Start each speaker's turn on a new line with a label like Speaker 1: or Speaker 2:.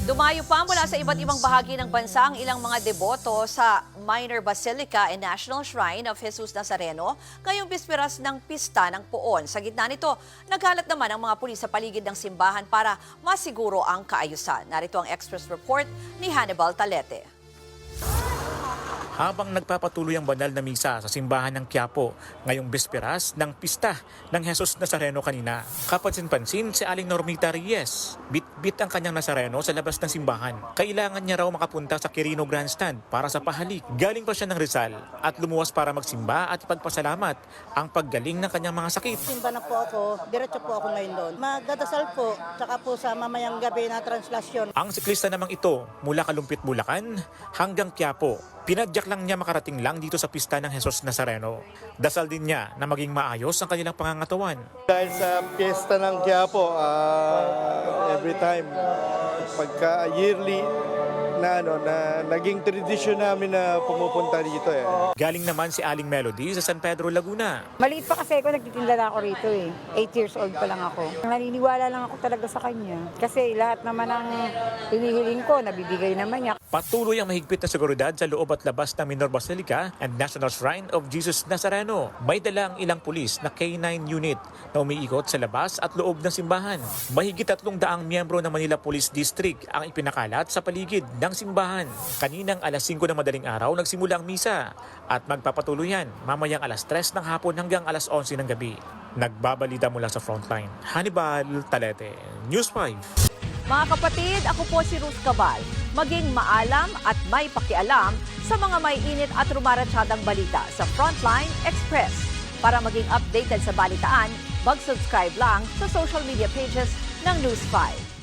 Speaker 1: Dumayo pa mula sa iba't ibang bahagi ng bansa ang ilang mga deboto sa Minor Basilica and National Shrine of Jesus Nazareno ngayong bisperas ng Pista ng Poon. Sa gitna nito, naghalat naman ang mga pulis sa paligid ng simbahan para masiguro ang kaayusan. Narito ang Express Report ni Hannibal Talete.
Speaker 2: Habang nagpapatuloy ang banal na misa sa simbahan ng Quiapo ngayong bisperas ng Pista ng Jesus Nazareno kanina, kapansin-pansin si Aling Normita Reyes. Bit-bit ang kanyang Nazareno sa labas ng simbahan. Kailangan niya raw makapunta sa Quirino Grandstand para sa pahalik. Galing pa siya ng Rizal at lumuwas para magsimba at ipagpasalamat ang paggaling ng kanyang mga sakit.
Speaker 3: Simba na po ako, diretso po ako ngayon doon. Magdadasal po, tsaka po sa mamayang gabi na translasyon.
Speaker 2: Ang siklista namang ito mula Kalumpit, Bulacan hanggang Quiapo. Pinadyak lang niya makarating lang dito sa Pista ng Jesus Nazareno. Dasal din niya na maging maayos ang kanilang pangangatawan.
Speaker 4: Dahil sa piyesta ng Quiapo, every time, pagka yearly na naging tradisyon namin na pumupunta dito
Speaker 2: Galing naman si Aling Melody sa San Pedro, Laguna.
Speaker 5: Maliit pa kasi ako, nagtitinda na ako rito 8 years old pa lang ako. Naniniwala lang ako talaga sa kanya. Kasi lahat naman ng hinihiling ko, nabibigay naman niya.
Speaker 2: Patuloy ang mahigpit na seguridad sa loob at labas ng Minor Basilica and National Shrine of Jesus Nazareno. May dala ang ilang pulis na K9 unit na umiikot sa labas at loob ng simbahan. Mahigit 300 miyembro ng Manila Police District ang ipinakalat sa paligid ng simbahan. Kaninang alas 5 ng madaling araw nagsimula ang misa at magpapatuloy yan mamayang alas 3 ng hapon hanggang alas 11 ng gabi. Nagbabalita mula sa frontline, Hannibal Talete, News 5.
Speaker 1: Mga kapatid, ako po si Ruth Cabal. Maging maalam at may pakialam sa mga may init at rumaratsyadang balita sa Frontline Express. Para maging updated sa balitaan, mag-subscribe lang sa social media pages ng News 5.